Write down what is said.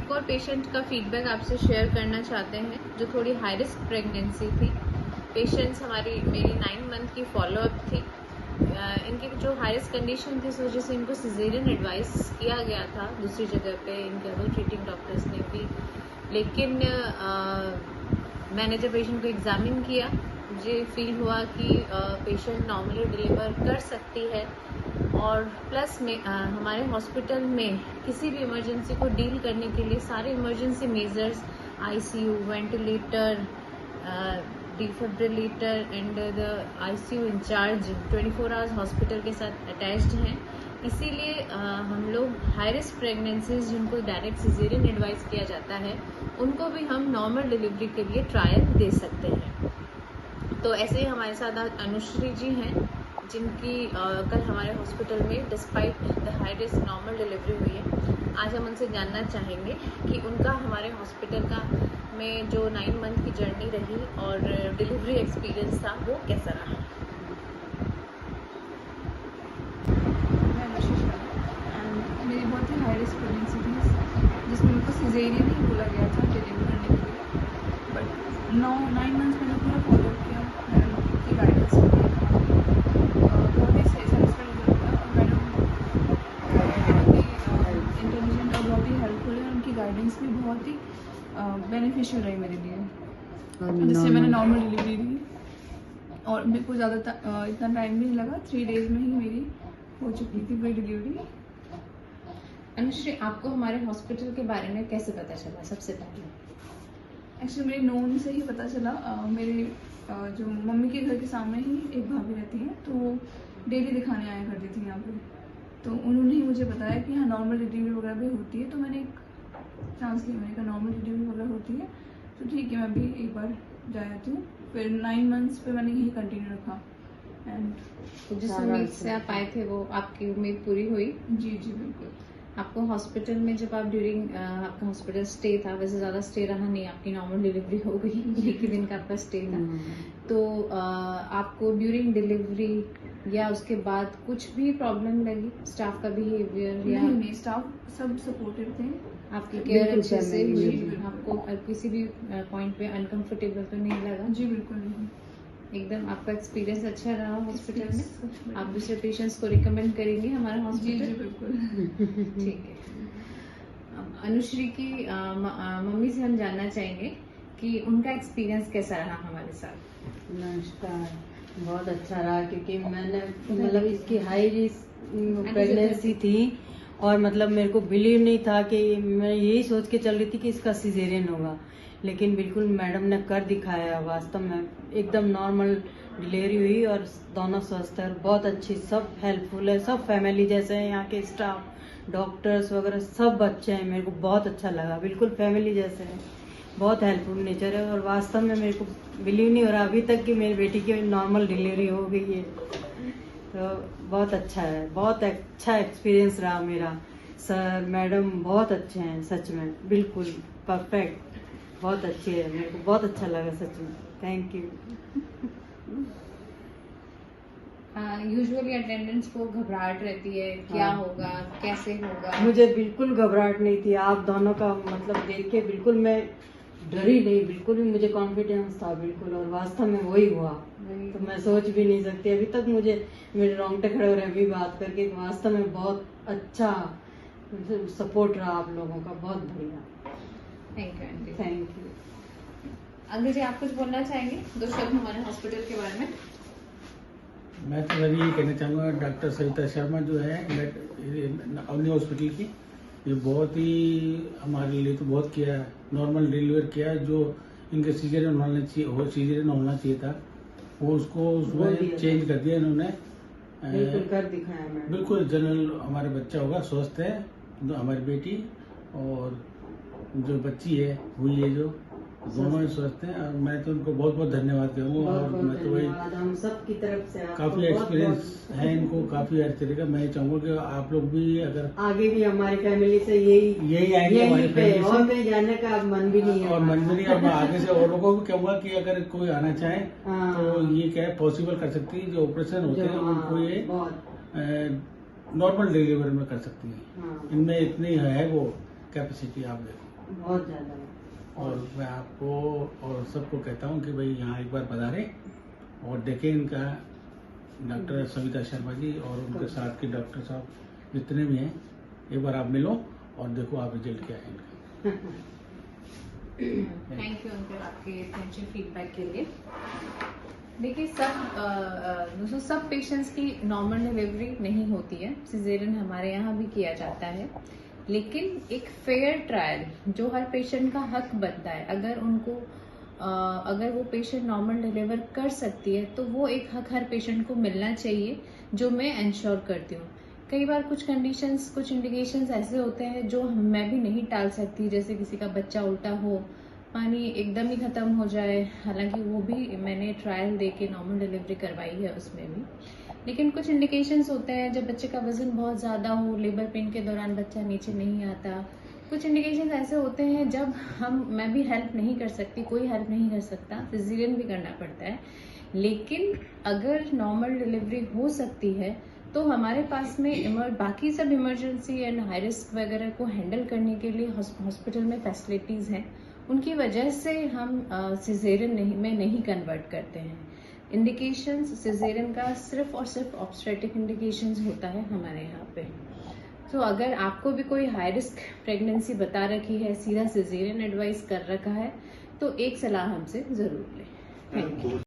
एक और पेशेंट का फीडबैक आपसे शेयर करना चाहते हैं जो थोड़ी हाई रिस्क प्रेगनेंसी थी। पेशेंट्स मेरी 9 मंथ की फॉलोअप थी। इनकी जो हाई रिस्क कंडीशन थी इस वजह से इनको सिजेरियन एडवाइस किया गया था दूसरी जगह पे इनके अदर ट्रीटिंग डॉक्टर्स ने भी। लेकिन मैंने जब पेशेंट को एग्जामिन किया मुझे फील हुआ कि पेशेंट नॉर्मली डिलीवर कर सकती है और प्लस में हमारे हॉस्पिटल में किसी भी इमरजेंसी को डील करने के लिए सारे emergency measures ICU, ventilator, defibrillator and the ICU incharge 24 hours hospital के साथ अटैच्ड हैं। इसीलिए हम लोग हाई रिस्क प्रेगनेंसीज जिनको डायरेक्ट सिजेरियन एडवाइस किया जाता है उनको भी हम नॉर्मल डिलीवरी के लिए ट्रायल दे सकते हैं। तो ऐसे ही हमारे साथ आज अनुश्री जी हैं जिनकी कल हमारे हॉस्पिटल में despite the high risk normal delivery हुई है। आज हम उनसे जानना चाहेंगे कि उनका हमारे हॉस्पिटल का में जो 9 मंथ की जर्नी रही और डिलीवरी एक्सपीरियंस था वो कैसा रहा। मेरी बहुत ही हाई रिस्क प्रेगनेंसी थी जिसमें उनको सिजेरियन ही बोला गया था डिलीवर करने के लिए। बट 9 मंथ्स मैंने पूरा फॉलो किया मैडम की गाइडेंस के लिए। बहुत ही सेटिस्फाइड लगा और मैडम बहुत ही इंटेलिजेंट और बहुत ही हेल्पफुल है। उनकी गाइडेंस भी बहुत ही बेनिफिशियल रही मेरे लिए, जिससे मैंने नॉर्मल डिलीवरी दी और मेरे को ज़्यादा इतना टाइम भी नहीं लगा। 3 डेज में ही मेरी हो चुकी थी वही डिलीवरी। अनुश्री, आपको हमारे हॉस्पिटल के बारे में कैसे पता चला? सबसे पहले एक्चुअली मेरे नोन से ही पता चला। मेरे जो मम्मी के घर के सामने ही एक भाभी रहती हैं तो वो डेली दिखाने आया करती थी यहाँ पे। तो उन्होंने ही मुझे बताया कि हाँ नॉर्मल डिलीवरी वगैरह भी होती है। तो मैंने एक चांस लिया, मैंने कहा नॉर्मल डिलीवरी वगैरह होती है तो ठीक है मैं भी एक बार जा आती हूँ। फिर 9 मंथ्स पे मैंने यही कंटिन्यू रखा। एंड तो जिस उम्मीद से आप आए थे वो आपकी उम्मीद पूरी हुई? जी बिल्कुल। आपको हॉस्पिटल में जब आप ड्यूरिंग आपका हॉस्पिटल स्टे था, वैसे ज़्यादा स्टे रहा नहीं, आपकी नॉर्मल डिलीवरी हो गई, एक ही दिन का आपका स्टे था, तो आपको ड्यूरिंग डिलीवरी या उसके बाद कुछ भी प्रॉब्लम लगी? स्टाफ का बिहेवियर या नहीं, स्टाफ सब सपोर्टिव थे। आपकी केयर अच्छे से हुई? आपको किसी भी पॉइंट पे अनकंफर्टेबल तो नहीं लगा? जी बिल्कुल नहीं, एकदम आपका एक्सपीरियंस अच्छा रहा हॉस्पिटल में? आप दूसरे पेशेंट्स को रिकमेंड करेंगे हमारा हॉस्पिटल? जी बिल्कुल। ठीक है। अनुश्री की मम्मी से हम जानना चाहेंगे कि उनका एक्सपीरियंस कैसा रहा हमारे साथ। नमस्कार, बहुत अच्छा रहा क्योंकि मैंने मतलब इसकी हाई रिस्क प्रेगनेंसी थी और मतलब मेरे को बिलीव नहीं था कि मैं यही सोच के चल रही थी कि इसका सिजेरियन होगा, लेकिन बिल्कुल मैडम ने कर दिखाया। वास्तव में एकदम नॉर्मल डिलीवरी हुई और दोनों स्वस्थ है, बहुत अच्छी, सब हेल्पफुल है, सब फैमिली जैसे हैं। यहाँ के स्टाफ, डॉक्टर्स वगैरह सब अच्छे हैं, मेरे को बहुत अच्छा लगा, बिल्कुल फैमिली जैसे हैं, बहुत हेल्पफुल नेचर है। और वास्तव में मेरे को बिलीव नहीं हो रहा अभी तक कि मेरी बेटी की नॉर्मल डिलीवरी हो गई है। तो बहुत अच्छा है, बहुत अच्छा एक्सपीरियंस रहा मेरा। सर मैडम बहुत अच्छे हैं, सच में बिल्कुल परफेक्ट, बहुत अच्छी है, मेरे को बहुत अच्छा लगा सच में। Thank you. यूजुअली अटेंडेंट्स को घबराहट रहती है, क्या होगा, कैसे होगा? मुझे बिल्कुल घबराहट नहीं थी। आप दोनों का मतलब देख के बिल्कुल मैं डरी नहीं, बिल्कुल भी मुझे कॉन्फिडेंस था बिल्कुल, और वास्तव में वही हुआ। तो मैं सोच भी नहीं सकती, अभी तक मुझे मेरे रोंगटे खड़े हो रहे अभी बात करके। वास्तव में बहुत अच्छा सपोर्ट रहा आप लोगों का, बहुत बढ़िया। Thank you aunty. Thank you. अग्नि जी, आप कुछ बोलना चाहेंगे 2 शब्द हमारे हॉस्पिटल के बारे में? मैं तो अभी ये कहना चाहूँगा, डॉक्टर सविता शर्मा जो है अवनी हॉस्पिटल की, ये बहुत ही हमारे लिए तो बहुत किया है, नॉर्मल डिलीवर किया है। जो इनके सीजरियन होना चाहिए था वो उसको उसमें चेंज कर दिया इन्होंने, बिल्कुल कर दिखाया मैडम। बिल्कुल जनरल हमारा बच्चा होगा, स्वस्थ है हमारी बेटी, और जो बच्ची है हुई है जो दोनों ही स्वस्थ हैं। और मैं तो उनको बहुत बहुत धन्यवाद करूँगा। और मैं तो वही हम सब की तरफ से काफी एक्सपीरियंस है इनको, काफी हर तरह का। मैं चाहूँगा कि आप लोग भी अगर आगे भी हमारी फैमिली से यही आएंगे हमारी फैमिली और कहीं जाने का मन भी नहीं है, और मन भी नहीं। और मैं आगे से और लोगों को भी कहूँगा कि अगर कोई आना चाहे तो ये क्या है पॉसिबल कर सकती है। जो ऑपरेशन होते हैं उनको ये नॉर्मल डिलीवरी में कर सकती है। इनमें इतनी है वो कैपेसिटी, आप देखो। बहुत ज्यादा। और मैं आपको और सबको कहता हूँ कि भाई यहाँ एक बार पधारें और देखें इनका डॉक्टर सविता शर्मा जी और उनके साथ के डॉक्टर साहब जितने भी हैं, एक बार आप मिलो और देखो आप रिजल्ट क्या है इनका। थैंक यू अंकल आपके अटेंशन फीडबैक के लिए। देखिए दोस्तों सब पेशेंट्स की नॉर्मल डिलीवरी नहीं होती है, सिजेरियन हमारे यहाँ भी किया जाता है, लेकिन एक फेयर ट्रायल जो हर पेशेंट का हक बनता है, अगर वो पेशेंट नॉर्मल डिलीवर कर सकती है तो वो एक हक हर पेशेंट को मिलना चाहिए, जो मैं इंश्योर करती हूँ। कई बार कुछ इंडिकेशंस ऐसे होते हैं जो मैं भी नहीं टाल सकती, जैसे किसी का बच्चा उल्टा हो, पानी एकदम ही खत्म हो जाए, हालांकि वो भी मैंने ट्रायल दे के नॉर्मल डिलीवरी करवाई है उसमें भी। लेकिन कुछ इंडिकेशंस होते हैं जब बच्चे का वजन बहुत ज़्यादा हो, लेबर पेन के दौरान बच्चा नीचे नहीं आता। कुछ इंडिकेशंस ऐसे होते हैं जब मैं भी हेल्प नहीं कर सकती, कोई हेल्प नहीं कर सकता, सिजेरियन भी करना पड़ता है। लेकिन अगर नॉर्मल डिलीवरी हो सकती है तो हमारे पास में बाकी सब इमरजेंसी एंड हाई रिस्क वगैरह को हैंडल करने के लिए हॉस्पिटल में फैसिलिटीज़ हैं, उनकी वजह से हम सिजेरियन में नहीं कन्वर्ट करते हैं। इंडिकेशंस सिजेरियन का सिर्फ और सिर्फ ऑब्स्टेट्रिक इंडिकेशंस होता है हमारे यहाँ पे। तो अगर आपको भी कोई हाई रिस्क प्रेगनेंसी बता रखी है, सीधा सिजेरियन एडवाइस कर रखा है, तो एक सलाह हमसे ज़रूर लें। Thank you.